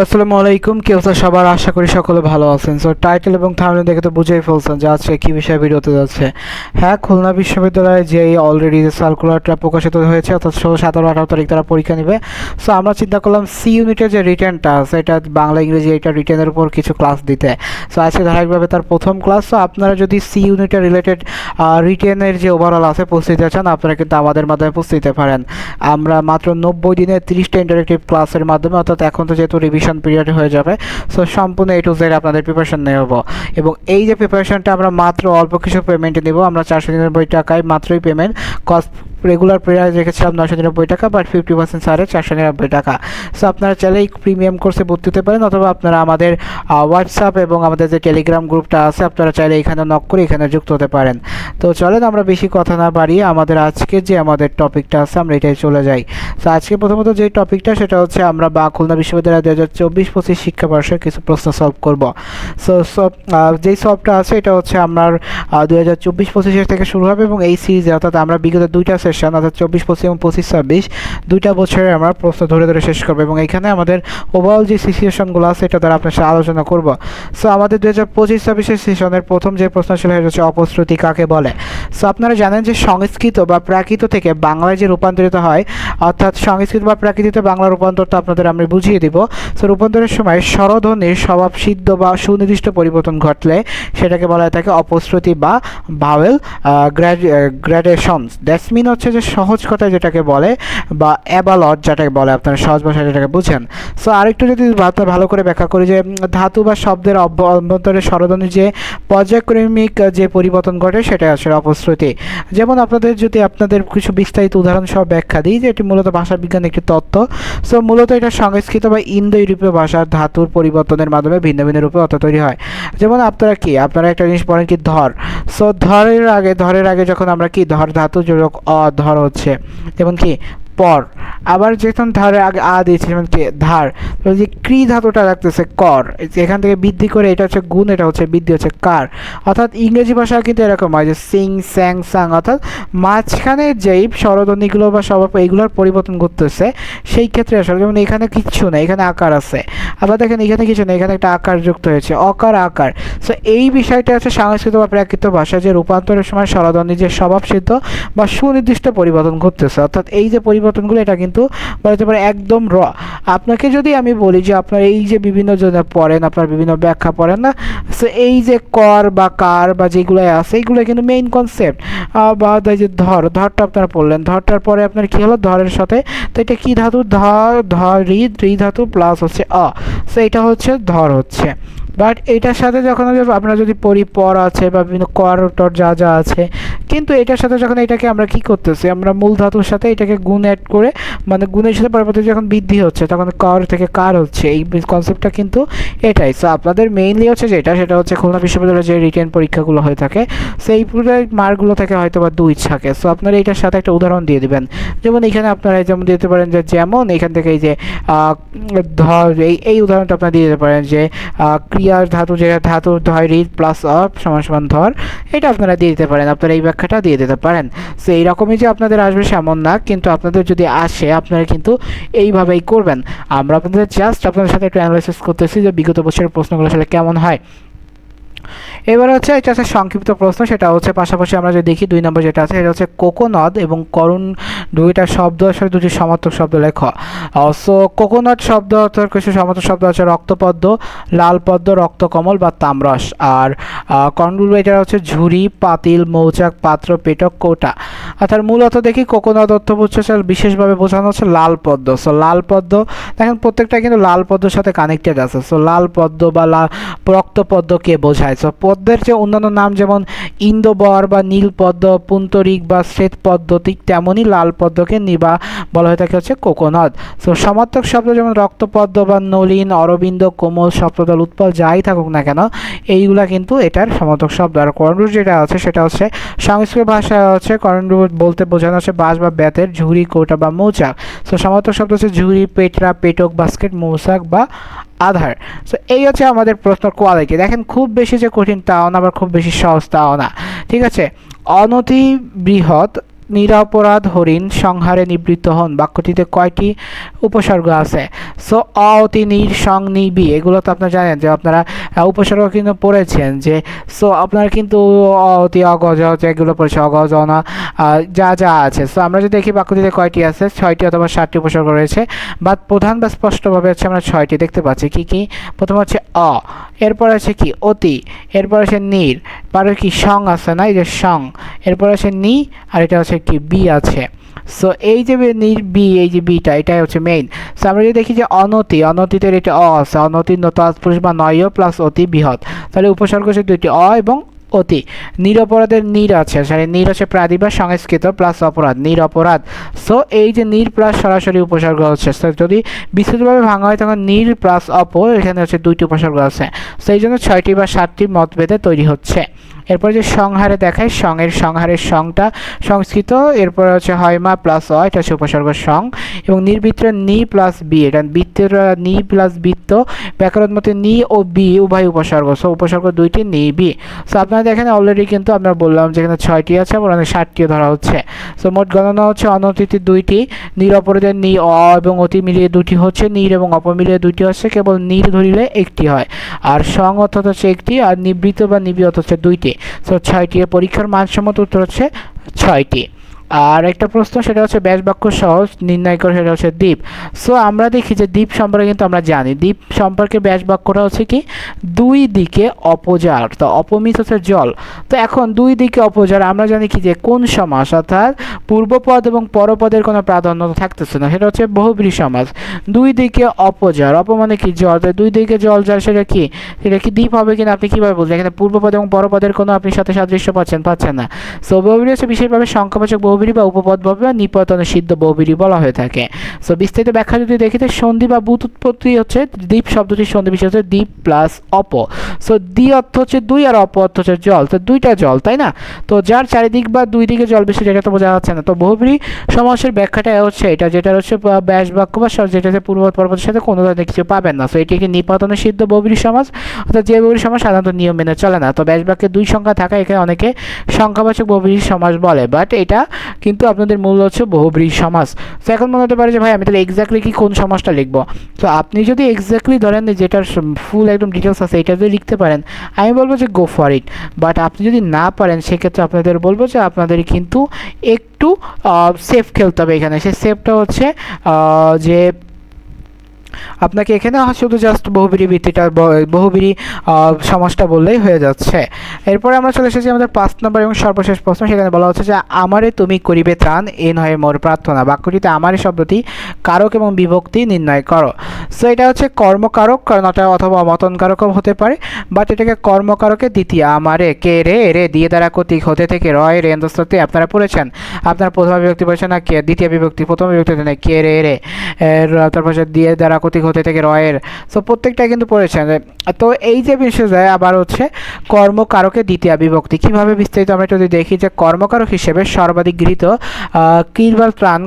আসসালামু আলাইকুম, কি অবস্থা সবার? আশা করি সকলে ভালো আছেন। সো টাইটেল এবং থাম্বনেল দেখে তো বুঝেই ফেলছেন যে আজকে কি বিষয়ে ভিডিওতে যাচ্ছে। হ্যাঁ, খুলনা বিশ্ববিদ্যালয়ে যে অলরেডি যে সার্কুলারটা প্রকাশিত হয়েছে, অর্থাৎ 17-18 তারিখ তারা পরীক্ষা নেবে। সো আমরা চিন্তা করলাম সি ইউনিটের যে রিটেনটা আছে, এটা বাংলা ইংরেজি এটা রিটেনের উপর কিছু ক্লাস দিতে। সো আজকে ধারাবাহিকভাবে তার প্রথম ক্লাস। সো আপনারা যদি সি ইউনিটের রিলেটেড রিটেনের যে ওভারঅল আছে প্রস্তুতি চান, আপনারা কিন্তু আমাদের মাধ্যমে প্রস্তুতি নিতে পারেন। আমরা মাত্র 90 দিনে 30টা ইন্টারেক্টিভ ক্লাসের মাধ্যমে, অর্থাৎ এখন তো যেহেতু রিভিশন পিরিয়ড হয়ে যাবে, সো সম্পূর্ণ এ টু জেড আপনাদের প্রিপারেশন নেব। এবং এই যে প্রিপারেশনটা আমরা মাত্র অল্প কিছু পেমেন্টে নেব। আমরা 499 টাকায় মাত্রই পেমেন্ট কস্ট। রেগুলার প্রাইস রেখেছিলাম 999 টাকা, বাট 50% ছাড়ে 499 টাকা। সো আপনারা চাইলে এই প্রিমিয়াম কোর্সে ভর্তি হতে পারেন, অথবা আপনারা আমাদের হোয়াটসঅ্যাপ এবং আমাদের যে টেলিগ্রাম গ্রুপটা আছে, আপনারা চাইলে এখানে নক করে এখানে যুক্ত হতে পারেন। তো চলেন আমরা বেশি কথা না বাড়িয়ে আজকে যে আমাদের টপিকটা আছে আমরা এটাই চলে যাই। তো আজকে প্রথমত যে টপিকটা সেটা হচ্ছে আমরা খুলনা বিশ্ববিদ্যালয় 2024-25 শিক্ষাবর্ষের কিছু প্রশ্ন সলভ করব। সো যেই সলভটা আছে এটা হচ্ছে আমার 2024-25 থেকে শুরু হবে, এবং এই সিরিজে অর্থাৎ আমরা বিগত দুইটা সেশন অর্থাৎ 24-25 এবং 25-26 দুইটা বছরে আমরা প্রশ্ন ধরে ধরে শেষ করবো, এবং এখানে আমাদের ওভারঅল যে সিচুয়েশনগুলো আছে এটা দ্বারা আপনার সাথে আলোচনা করব। সো আমাদের 2025-26 সেশনের প্রথম যে প্রশ্ন ছিল সেটা হচ্ছে অপশ্রুতি কাকে বলে। সো আপনারা জানেন যে সংস্কৃত বা প্রাকৃত থেকে বাংলায় যে রূপান্তরিত হয়, অর্থাৎ সংস্কৃত বা প্রাকৃতিতে বাংলা রূপান্তর তো আপনাদের আমি বুঝিয়ে দিব। সো রূপান্তরের সময় স্বরধ্বনির স্বভাবসিদ্ধ বা সুনির্দিষ্ট পরিবর্তন ঘটলে সেটাকে বলা হয় থাকে অপশ্রুতি বা ভাওয়েল গ্র্যাডেশনস। দ্যাটস মিন হচ্ছে যে সহজ কথায় যেটাকে বলে, বা অ্যাবালট যেটাকে বলে, আপনারা সহজ ভাষায় যেটাকে বুঝেন। সো আরেকটু যদি ভালো করে ব্যাখ্যা করি যে ধাতু বা শব্দের অভ্যন্তরে স্বরধ্বনির যে পর্যায়ক্রমিক যে পরিবর্তন ঘটে সেটা আসলে অপশ্রুতি। যেমন আপনাদের কিছু বিস্তারিত উদাহরণ সহ ব্যাখ্যা দিই, যে এটি মূলত ভাষা বিজ্ঞান একটি তত্ত্ব। সো মূলত এটা সংস্কৃত বা ইন্দো ইউরোপীয় ভাষার ধাতুর পরিবর্তনের মাধ্যমে ভিন্ন ভিন্ন রূপে অর্থ তৈরি হয়। যেমন আপনারা একটা জিনিস পড়েন কি ধর। সো ধরের আগে যখন আমরা কি ধর ধাতু যোগ ধর হচ্ছে, যেমন কি পর। আবার যখন ধারের আগে দিয়েছে, যেমন কি ধার, যে ক্রি ধাতুটা রাখতেছে কর, এখান থেকে বৃদ্ধি করে এটা হচ্ছে গুণ, এটা হচ্ছে বৃদ্ধি হচ্ছে কার। অর্থাৎ ইংরেজি ভাষা কিন্তু এরকম হয় যে সিং স্যাং সাং, অর্থাৎ মাঝখানে যেই স্বরধ্বনিগুলো বা স্বভাব এগুলোর পরিবর্তন করতেছে সেই ক্ষেত্রে আসলে, যেমন এখানে কিচ্ছু না, এখানে আকার আছে। আবার দেখেন এখানে কিছু নেই, এখানে একটা আকার যুক্ত হয়েছে, অকার আকার। সো এই বিষয়টা হচ্ছে সংস্কৃত বা প্রাকৃত ভাষা যে রূপান্তরের সময় স্বরধ্বনি যে স্বভাবসিদ্ধ বা সুনির্দিষ্ট পরিবর্তন ঘটতেছে, অর্থাৎ এই যে পরিবর্তনগুলো এটা কিন্তু বলতে পারে একদম আপনাকে যদি আমি বলি যে আপনার এই যে বিভিন্ন জন পড়েন, আপনার বিভিন্ন ব্যাখ্যা পড়েন না, সো এই যে কর বা কার বা যেগুলো আছে এইগুলো কিন্তু মেইন কনসেপ্ট। বা যে ধরটা আপনারা পড়লেন, ধরটার পরে আপনার কি হলো ধরের সাথে, তো এটা কি ধাতু, রি ধাতু প্লাস হচ্ছে সো এটা হচ্ছে ধর হচ্ছে। বাট এটার সাথে যখন আপনারা যদি পড়ি পর আছে বা বিভিন্ন কর টর যা যা আছে, কিন্তু এটার সাথে যখন এটাকে আমরা কি করতেছি, আমরা মূল ধাতুর সাথে এটাকে গুণ অ্যাড করে, মানে গুণের সাথে পরবর্তীতে যখন বৃদ্ধি হচ্ছে তখন কর থেকে কার হচ্ছে, এই কনসেপ্টটা কিন্তু এটাই। সো আপনাদের মেইনলি হচ্ছে যেটা সেটা হচ্ছে খুলনা বিশ্ববিদ্যালয়ের যে রিটেন পরীক্ষাগুলো হয়ে থাকে সেই পুরো মার্কগুলো থেকে হয়তো বা 2 থাকে। সো আপনারা এটার সাথে একটা উদাহরণ দিয়ে দিবেন, যেমন এখানে আপনারা যেমন দিতে পারেন যে যেমন এখান থেকে এই যে ধর, এই উদাহরণটা আপনারা দিয়ে দিতে পারেন যে ক্রিয়ার ধাতু, যেটা ধাতু ধর রিদ প্লাস সমান সমান ধর, এটা আপনারা দিয়ে দিতে পারেন, আপনারা এই ব্যাখ্যাটা দিয়ে দিতে পারেন। সো এইরকমই যে আপনাদের আসবে সেমন না, কিন্তু আপনাদের যদি আসে আপনারা কিন্তু এইভাবেই করবেন। আমরা আপনাদের সাথে একটু অ্যানালাইসিস করতেছি যে বিগত বছরের প্রশ্নগুলো আসলে কেমন হয়। এবার হচ্ছে এটা হচ্ছে সংক্ষিপ্ত প্রশ্ন, সেটা হচ্ছে পাশাপাশি আমরা যদি দেখি 2 নম্বর যেটা আছে এটা হচ্ছে কোকোনদ এবং করুণ দুইটা শব্দ আসলে দুটি সমার্থক শব্দ লেখ। সো কোকোনট শব্দ অর্থের কিছু সমার্থক শব্দ আছে রক্তপদ্ম, লাল পদ্ম, রক্তকমল বা তামরস। আর করুণ এটা হচ্ছে ঝুড়ি, পাতিল, মৌচাক, পাত্র, পেটক, কৌটা। অর্থাৎ মূলত দেখি কোকোনট অর্থ হচ্ছে বিশেষভাবে বোঝানো হচ্ছে লাল পদ্ম। সো লাল পদ্ম দেখেন প্রত্যেকটা কিন্তু লাল পদ্মের সাথে কানেক্টেড আছে। সো লাল পদ্ম বা রক্তপদ্মকে বোঝায়। সো পদ্মের যে অন্যান্য নাম যেমন ইন্দোবর বা নীল পদ্ম, পুন্তরিক বা শ্বেত পদ্ম, ঠিক তেমনই লাল পদ্মকে বলা হয়ে থাকে হচ্ছে কোকোনট। সো সমার্থক শব্দ যেমন রক্তপদ্ম বা নলিন, অরবিন্দ, কোমল, সপ্তদল, উৎপল যাই থাকুক না কেন এইগুলা কিন্তু এটার সমার্থক শব্দ। আর করণরূপ যেটা আছে সেটা হচ্ছে সংস্কৃত ভাষায় হচ্ছে করণরূপ বলতে বোঝানো হচ্ছে বাঁশ বা বেতের ঝুড়ি, কৌটা বা মৌচাক। সো সমার্থক শব্দ হচ্ছে ঝুড়ি, পেটরা, পেটক, বাস্কেট, মৌচাক বা আধার। সো এই হচ্ছে আমাদের প্রশ্ন কোয়ালিটি। দেখেন খুব বেশি যে কঠিন তাও না, আবার খুব বেশি সহজ তাও না, ঠিক আছে। অনতি বৃহৎ নিরপরাধ হরিণ সংহারে নিবৃত্ত হন বাক্যটিতে কয়টি উপসর্গ আছে? সো অ অতি নির সং নিবি এগুলো তো আপনারা জানেন যে আপনারা উপসর্গ কিন্তু পড়েছেন যে সো আপনারা কিন্তু অ অতি অগজ যেগুলো পড়েছে অগজ অনা যা যা আছে। সো আমরা যদি দেখি বাক্যটিতে কয়টি আছে 6টি অথবা 7টি উপসর্গ রয়েছে, বাট প্রধান বা স্পষ্টভাবে হচ্ছে আমরা 6টি দেখতে পাচ্ছি। কি কি? প্রথম হচ্ছে অ, এরপর আছে কি অতি, এরপর আছে নির, পরে কি সং আছে না এই যে সং, এরপর আছে নি, আর এটা হচ্ছে কি বি আছে। সো এই যে নির বি এই যে বিটা এটাই হচ্ছে মেইন। সো আমরা যদি দেখি যে অনতি, অনতিতে এটা অ আছে, অনতি তৎপুরুষ বা নয় প্লাস অতি বৃহৎ, তাহলে উপসর্গ হচ্ছে দুইটি অ এবং অতি। নিরপরাধের নির আছে, সরি নির হচ্ছে প্রাদিবা সংস্কৃত প্লাস অপরাধ নিরপরাধ। সো এই যে নির প্লাস সরাসরি উপসর্গ হচ্ছে, যদি বিস্তৃতভাবে ভাঙা হয় তখন নির প্লাস অপ, এখানে হচ্ছে দুইটি উপসর্গ আছে। সো এই জন্য 6টি বা 7টি মতভেদে তৈরি হচ্ছে। এরপর যে সংহারে দেখায় সংয়ের সংহারের সংটা সংস্কৃত, এরপর হচ্ছে হয়মা প্লাস অ এটা হচ্ছে উপসর্গ সং, এবং নির্বৃত্তের নি প্লাস বি এটা বৃত্তের নি প্লাস বৃত্ত, ব্যাকরণ মতে নি ও বি উভয় উপসর্গ। সো উপসর্গ দুইটি নি বি। সো আপনারা দেখেন অলরেডি কিন্তু আমরা বললাম যেখানে 6টি আছে আবার অনেক 7টিও ধরা হচ্ছে। সো মোট গণনা হচ্ছে অনতিতে 2টি, নিরপরাধের নি অ এবং অতি মিলিয়ে 2টি হচ্ছে, নির এবং অপ মিলিয়ে 2টি হচ্ছে, কেবল নির ধরিলে 1টি হয়, আর সং অর্থাৎ হচ্ছে 1টি, আর নিবৃত্ত বা নিবি অর্থাৎ হচ্ছে 2টি। সো 6টি, পরীক্ষার মানসম্মত উত্তর হচ্ছে 6টি। আর একটা প্রশ্ন সেটা হচ্ছে ব্যাস বাক্য সহজ নির্ণয় করে, সেটা হচ্ছে দ্বীপ। সো আমরা দেখি যে দ্বীপ সম্পর্কে কিন্তু আমরা জানি দ্বীপ সম্পর্কে ব্যাস বাক্যটা হচ্ছে কি দুই দিকে অপজার, তো অপমিত হচ্ছে জল। তো এখন দুই দিকে অপজার আমরা জানি কি যে কোন সমাস, অর্থাৎ পূর্বপদ এবং পরপদের কোনো প্রাধান্য থাকতেছে না, সেটা হচ্ছে বহুব্রী সমাস। দুই দিকে অপজার, অপ মানে কি জল, দুই দিকে জল যার সেটা কি, সেটা কি দ্বীপ হবে কিনা আপনি কিভাবে বলছেন? এখানে পূর্বপদ এবং পরপদের কোনো আপনি সাথে সাদৃশ্য পাচ্ছেন না। সো বহুব্রী হচ্ছে বিশেষভাবে সংখ্যাবাচক বহুব্রী বা উপপদভাবে বা নিপতনে সিদ্ধ বহুব্রী বলা হয়ে থাকে। সো বিস্তারিত ব্যাখ্যা যদি দেখি তো সন্ধি বা বুত উৎপত্তি হচ্ছে দ্বীপ শব্দটির সন্ধি বিশেষ হচ্ছে দ্বীপ প্লাস অপ। সো দ্বি অর্থ হচ্ছে দুই আর অপ অর্থ হচ্ছে জল, তো দুইটা জল তাই না? তো যার চারিদিক বা দুই দিকে জল বেশি যেটা তো বোঝা যাচ্ছে না। তো বহুব্রী সমাসের ব্যাখ্যাটা হচ্ছে এটা, যেটা হচ্ছে ব্যাস বাক্য বা যেটা হচ্ছে পূর্বপদ পরপদের সাথে কোনো ধরনের কিছু পাবেন না। সো এটিকে নিপাতনে সিদ্ধ বহুব্রী সমাস, অর্থাৎ যে বহুব্রী সমাস সাধারণত নিয়ম মেনে চলে না। তো ব্যাস বাক্যে দুই সংখ্যা থাকা এখানে অনেকে সংখ্যাবাচক বহুব্রী সমাস বলে, বাট এটা কিন্তু আপনাদের মূল হচ্ছে বহুব্রী সমাস। তো এখন মনে হতে পারে যে ভাই আমি তাহলে এক্স্যাক্টলি কি কোন সমাসটা লিখবো? তো আপনি যদি এক্স্যাক্টলি ধরেন যেটার ফুল একদম ডিটেলস আছে এটা যদি লিখতে পারেন আমি বলবো যে গো ফর ইট, বাট আপনি যদি না পারেন সেক্ষেত্রে আপনাদের বলবো যে আপনাদের কিন্তু একটু সেফ খেলতে হবে। এখানে সে সেফটা হচ্ছে যে আপনাকে এখানে শুধু জাস্ট বহুব্রী ভিত্তিটা বহুব্রী সমাসটা বললেই হয়ে যাচ্ছে। এরপরে আমরা চলে এসেছি আমাদের 5 নম্বর এবং সর্বশেষ প্রশ্ন। সেখানে বলা হচ্ছে যে আমারে তুমি করিবে ত্রাণ এ নয় মোর প্রার্থনা। বাক্যটিতে আমারে শব্দটি কারক এবং বিভক্তি নির্ণয় করো। সো এটা হচ্ছে কর্মকারক, কারণ এটা অথবা অমতনকারকও হতে পারে, বাট এটাকে কর্মকারকে দ্বিতীয় আমারে কে রে রে দিয়ে দ্বারা কতিক হতে থেকে রয় রে এন্দস্তে আপনারা পড়েছেন। আপনারা প্রথম বিভক্তি পড়েছেন না কে, দ্বিতীয় বিভক্তি প্রথম বিভক্তিতে নেই কে রে রে, তারপর দিয়ে দ্বারা কতিক হতে থেকে রয়ের। সো প্রত্যেকটা কিন্তু পড়েছেন। তো এই যে বিষয় আবার হচ্ছে কর্মকারকে দ্বিতীয় বিভক্তি কিভাবে বিস্তারিত আমরা যদি দেখি যে কর্মকারক হিসেবে সর্বাধিক গৃহীত কিংবা ত্রাণ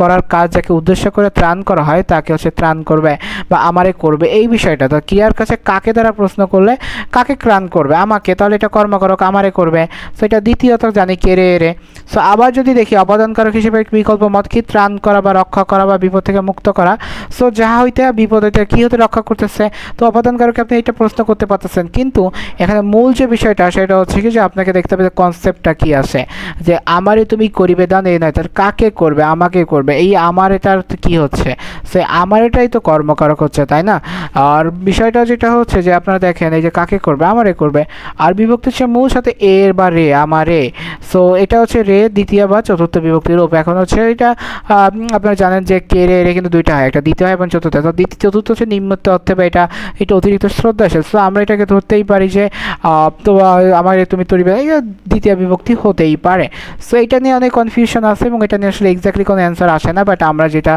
করার কাজ যাকে উদ্দেশ্য করে ত্রাণ করা হয় তাকে হচ্ছে ত্রাণ করবে বা আমারে করবে এই বিষয়টা। তো ক্রিয়ার কাছে কাকে দ্বারা প্রশ্ন করলে কাকে ত্রাণ করবে, আমাকে, তাহলে এটা কর্মকারক আমারে করবে। সো এটা দ্বিতীয়ত জানি কে রে রে। সো আবার যদি দেখি অবদানকারক হিসেবে বিকল্প মত কি ত্রাণ করা বা রক্ষা করা বা বিপদ থেকে মুক্ত করা। সো যাহা হইতে বিপদ হইতে কী হতে রক্ষা করতেছে, তো অবদানকারকে আপনি এটা প্রশ্ন করতে পারতেছেন, কিন্তু এখানে মূল যে বিষয়টা সেটা হচ্ছে কি যে আপনাকে দেখতে হবে যে কনসেপ্টটা কী আছে, যে আমারে তুমি করিবে দান এই নয়, তার কাকে করবে, আমাকে করবে, এই আমার এটার কি হচ্ছে, সে আমার এটাই তো কর্মকারক হচ্ছে তাই না। আর বিষয়টা যেটা হচ্ছে যে আপনারা দেখেন এই যে কাকে করবে আমারে করবে, আর বিভক্তি হচ্ছে মূল সাথে এর বা রে আমারে। সো এটা হচ্ছে রে দ্বিতীয় বা চতুর্থ বিভক্তির রূপ। এখন হচ্ছে এটা আপনারা জানেন যে কে রে রে কিন্তু দুইটা হয়, একটা দ্বিতীয় হয় এবং চতুর্থ। তো চতুর্থ হচ্ছে নিম্নত অর্থে বা এটা অতিরিক্ত শ্রদ্ধাশীল। সো আমরা এটাকে ধরতেই পারি যে তো আমার তুমি তরিবে দ্বিতীয় বিভক্তি হতেই পারে। সো এটা নিয়ে অনেক কনফিউশন আছে এবং এটা নিয়ে আসলে এক্স্যাক্টলি কোনো অ্যান্সার আসে না, বাট আমরা যেটা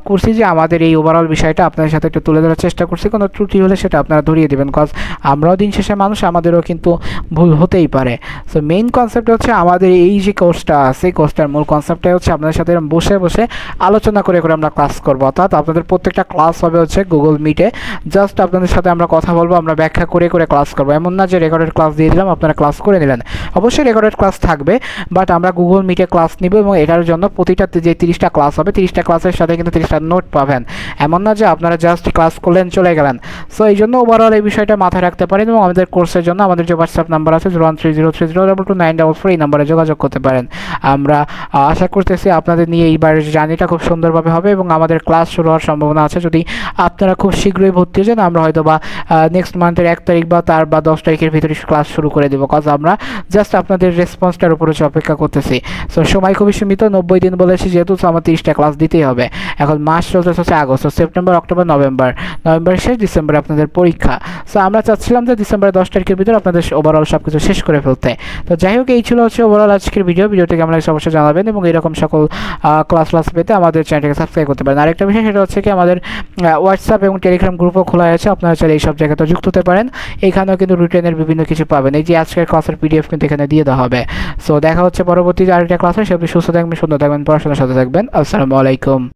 করছি যে আমাদের এই ওভারঅল বিষয়টা আপনাদের সাথে একটু তুলে ধরার চেষ্টা করছি। কোনো ত্রুটি হলে সেটা আপনারা ধরিয়ে দেবেন, কজ আমরাও দিন শেষে মানুষ, আমাদেরও কিন্তু ভুল হতেই পারে। সো মেইন কনসেপ্ট হচ্ছে আমাদের এই যে কোর্সটা আছে কোর্সটার মূল কনসেপ্টটাই হচ্ছে আপনাদের সাথে বসে বসে আলোচনা করে আমরা ক্লাস করবো, অর্থাৎ আপনাদের প্রত্যেকটা 30টা ক্লাস হবে হচ্ছে গুগল মিটে। জাস্ট আপনাদের সাথে আমরা কথা বলবো, আমরা ব্যাখ্যা করে করে ক্লাস করবো। এমন না যে রেকর্ডেড ক্লাস দিয়ে দিলাম আপনারা ক্লাস করে নিলেন, অবশ্যই রেকর্ডেড ক্লাস থাকবে, বাট আমরা গুগল মিটে ক্লাস নিব এবং এটার জন্য প্রতিটা যে 30টা ক্লাস হবে 30টা ক্লাসের সাথে কিন্তু 30টা নোট পাবেন। এমন না যে আপনারা জাস্ট ক্লাস করলেন চলে গেলেন। সো এই জন্য ওভারঅল এই বিষয়টা মাথায় রাখতে পারেন এবং আমাদের কোর্সের জন্য আমাদের যে হোয়াটসঅ্যাপ নাম্বার আছে 01303022944 এই নাম্বারে যোগাযোগ করতে পারেন। আমরা আশা করতেছি আপনাদের নিয়ে এইবার জার্নিটা খুব সুন্দরভাবে হবে এবং আমাদের ক্লাস শুরু হওয়ার সম্ভাবনা আছে। যদি আপনারা খুব শীঘ্রই ভর্তি হয়ে যান, আমরা হয়তো বা নেক্সট মান্থের 1 তারিখ বা তার বা 10 তারিখের ভিতরে ক্লাস শুরু করে দেবো, কজ আমরা জাস্ট আপনাদের রেসপন্সটার উপরে অপেক্ষা করতেছি। সো সময় খুবই সীমিত, 90 দিন বলেছি যেহেতু, আমার 30টা ক্লাস দিতেই হবে। এখন মাস চলতেছে হচ্ছে আগস্ট, সেপ্টেম্বর, অক্টোবর, নভেম্বর শেষ, ডিসেম্বরে আপনাদের পরীক্ষা। সো আমরা চাচ্ছিলাম যে ডিসেম্বরের 10 তারিখের ভিতরে আপনাদের ওভারঅল সব কিছু শেষ করে ফেলতে। তো যাই হোক, এই ছিল হচ্ছে ওভারঅল আজকের ভিডিওটি কেমন লাগছে অবশ্যই জানাবেন এবং এরকম সকল ক্লাস পেতে আমাদের চ্যানেলটাকে সাবস্ক্রাইব করতে পারেন। আরেকটা বিষয় সেটা হচ্ছে কি, আমাদের হোয়াটসঅ্যাপ এবং টেলিগ্রাম গ্রুপও খোলা আছে, আপনারা চাইলে এই সব জায়গাতে যুক্ত হতে পারেন। এখানেও কিন্তু রিটেনের বিভিন্ন কিছু পাবেন। এই যে আজকের ক্লাসের পিডিএফ কিন্তু এখানে দিয়ে দেওয়া হবে। সো দেখা হচ্ছে পরবর্তী আরেকটা ক্লাসে। সে আপনি সুস্থ থাকবেন, সুন্দর থাকবেন, পড়াশোনার সাথে থাকবেন। আসসালামু আলাইকুম।